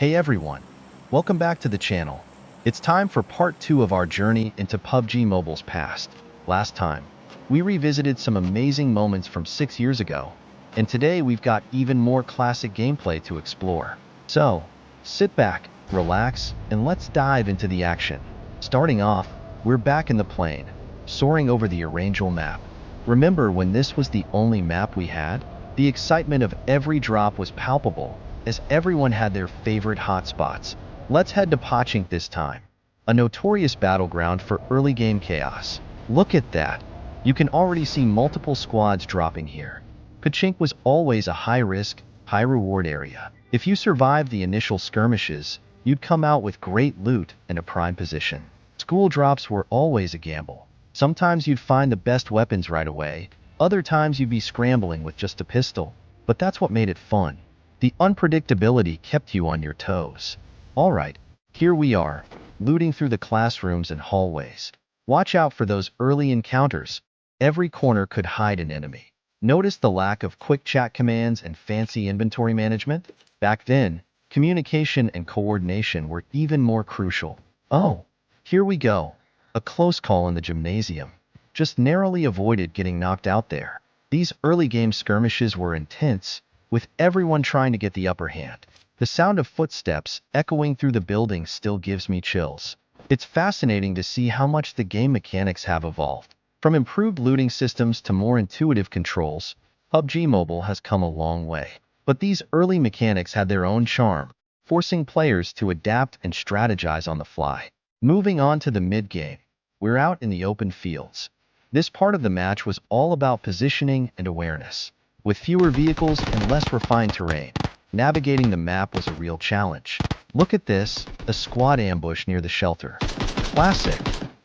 Hey everyone, welcome back to the channel. It's time for part 2 of our journey into PUBG Mobile's past. Last time, we revisited some amazing moments from 6 years ago, and today we've got even more classic gameplay to explore. So, sit back, relax, and let's dive into the action. Starting off, we're back in the plane, soaring over the Arangel map. Remember when this was the only map we had? The excitement of every drop was palpable, as everyone had their favorite hotspots. Let's head to Pachink this time, a notorious battleground for early game chaos. Look at that. You can already see multiple squads dropping here. Pachink was always a high-risk, high-reward area. If you survived the initial skirmishes, you'd come out with great loot and a prime position. School drops were always a gamble. Sometimes you'd find the best weapons right away, other times you'd be scrambling with just a pistol, but that's what made it fun. The unpredictability kept you on your toes. Alright, here we are, looting through the classrooms and hallways. Watch out for those early encounters. Every corner could hide an enemy. Notice the lack of quick chat commands and fancy inventory management? Back then, communication and coordination were even more crucial. Oh, here we go. A close call in the gymnasium. Just narrowly avoided getting knocked out there. These early game skirmishes were intense, with everyone trying to get the upper hand. The sound of footsteps echoing through the building still gives me chills. It's fascinating to see how much the game mechanics have evolved. From improved looting systems to more intuitive controls, PUBG Mobile has come a long way. But these early mechanics had their own charm, forcing players to adapt and strategize on the fly. Moving on to the mid-game, we're out in the open fields. This part of the match was all about positioning and awareness. With fewer vehicles and less refined terrain, navigating the map was a real challenge. Look at this, a squad ambush near the shelter. Classic.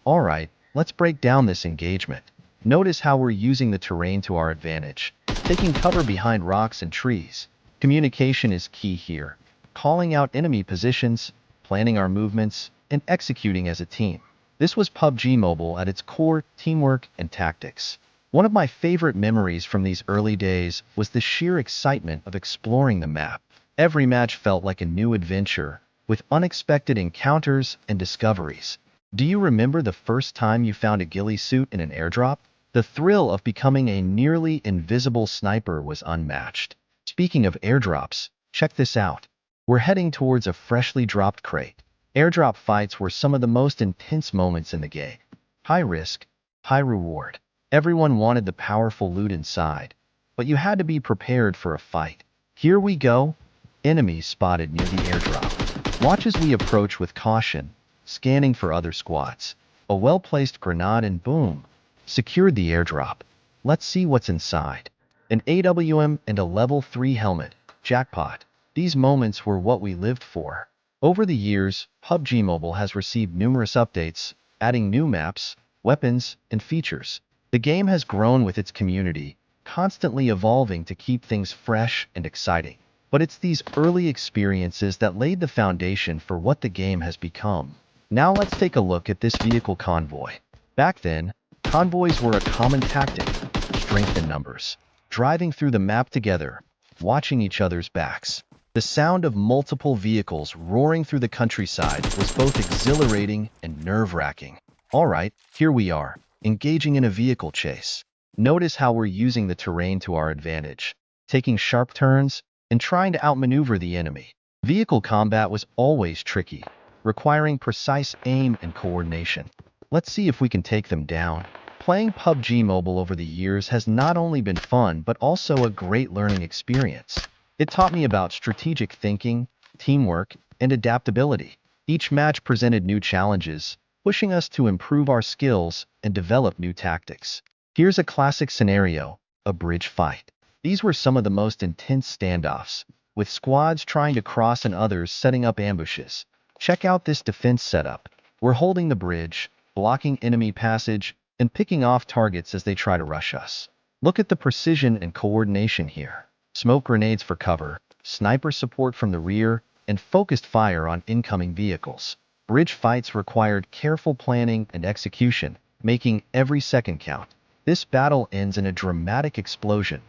Alright, let's break down this engagement. Notice how we're using the terrain to our advantage, taking cover behind rocks and trees. Communication is key here, calling out enemy positions, planning our movements, and executing as a team. This was PUBG Mobile at its core, teamwork and tactics. One of my favorite memories from these early days was the sheer excitement of exploring the map. Every match felt like a new adventure, with unexpected encounters and discoveries. Do you remember the first time you found a ghillie suit in an airdrop? The thrill of becoming a nearly invisible sniper was unmatched. Speaking of airdrops, check this out. We're heading towards a freshly dropped crate. Airdrop fights were some of the most intense moments in the game. High risk, high reward. Everyone wanted the powerful loot inside, but you had to be prepared for a fight. Here we go. Enemies spotted near the airdrop. Watch as we approach with caution, scanning for other squads. A well-placed grenade and boom, secured the airdrop. Let's see what's inside. An AWM and a level 3 helmet. Jackpot. These moments were what we lived for. Over the years, PUBG Mobile has received numerous updates, adding new maps, weapons, and features. The game has grown with its community, constantly evolving to keep things fresh and exciting. But it's these early experiences that laid the foundation for what the game has become. Now let's take a look at this vehicle convoy. Back then, convoys were a common tactic, strength in numbers. Driving through the map together, watching each other's backs. The sound of multiple vehicles roaring through the countryside was both exhilarating and nerve-wracking. Alright, here we are, engaging in a vehicle chase. Notice how we're using the terrain to our advantage, taking sharp turns and trying to outmaneuver the enemy. Vehicle combat was always tricky, requiring precise aim and coordination. Let's see if we can take them down. Playing PUBG Mobile over the years has not only been fun but also a great learning experience. It taught me about strategic thinking, teamwork, and adaptability. Each match presented new challenges, pushing us to improve our skills and develop new tactics. Here's a classic scenario, a bridge fight. These were some of the most intense standoffs, with squads trying to cross and others setting up ambushes. Check out this defense setup. We're holding the bridge, blocking enemy passage, and picking off targets as they try to rush us. Look at the precision and coordination here. Smoke grenades for cover, sniper support from the rear, and focused fire on incoming vehicles. Bridge fights required careful planning and execution, making every second count. This battle ends in a dramatic explosion.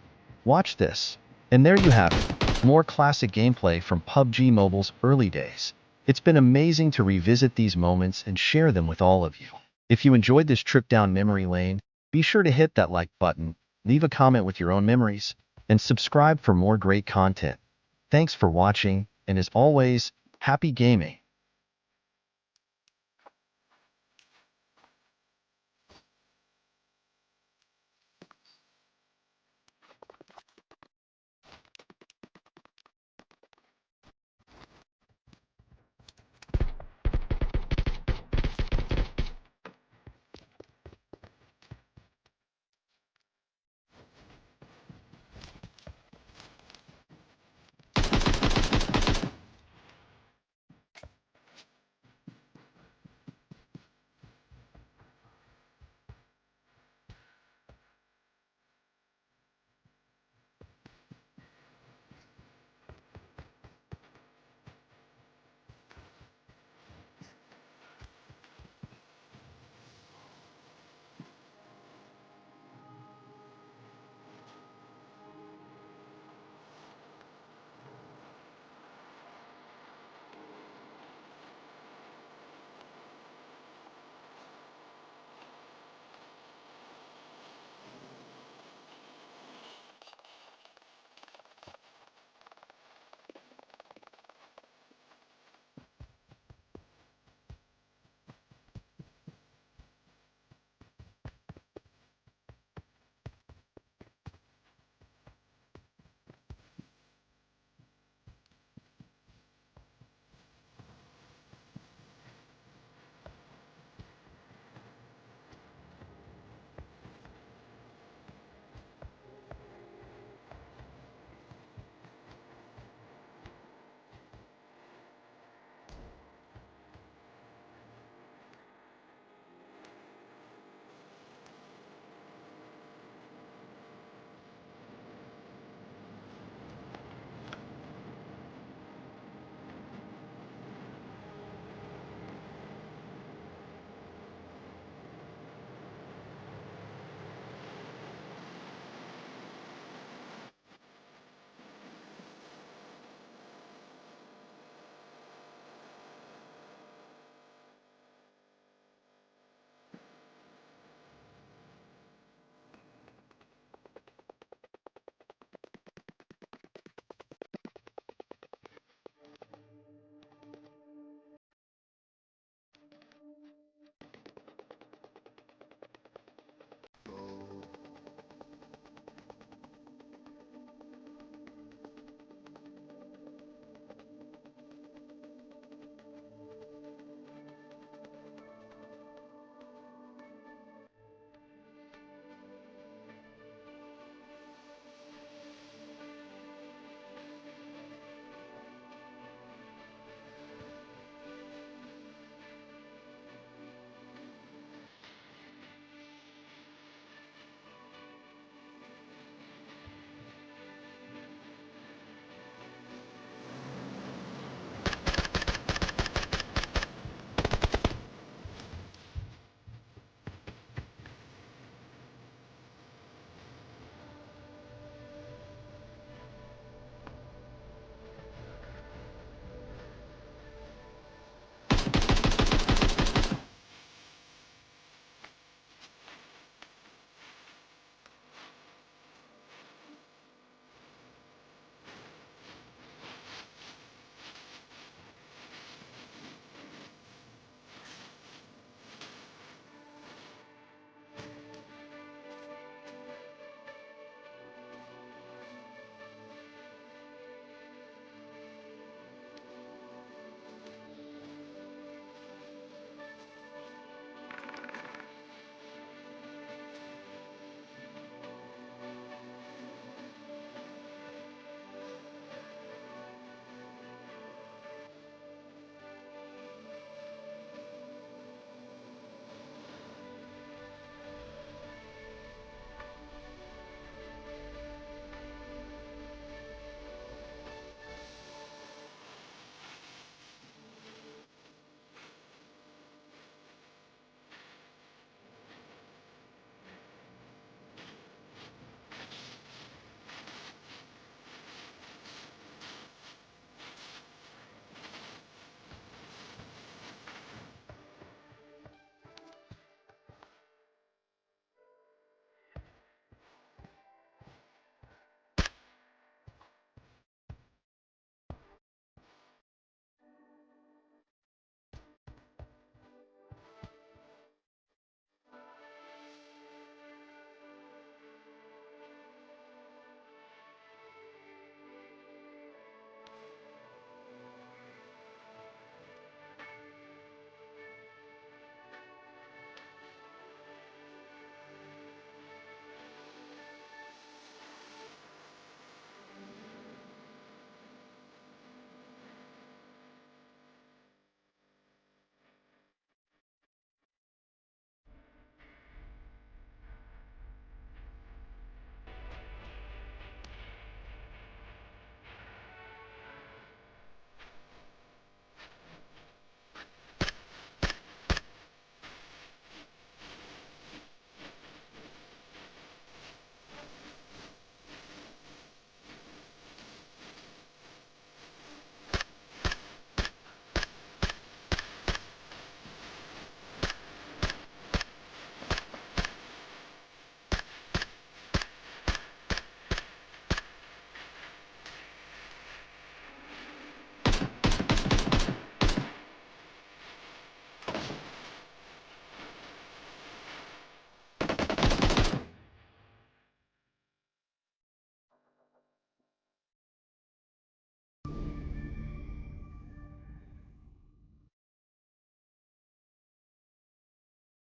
Watch this. And there you have it. more classic gameplay from PUBG Mobile's early days. It's been amazing to revisit these moments and share them with all of you. If you enjoyed this trip down memory lane, be sure to hit that like button, leave a comment with your own memories, and subscribe for more great content. Thanks for watching, and as always, happy gaming!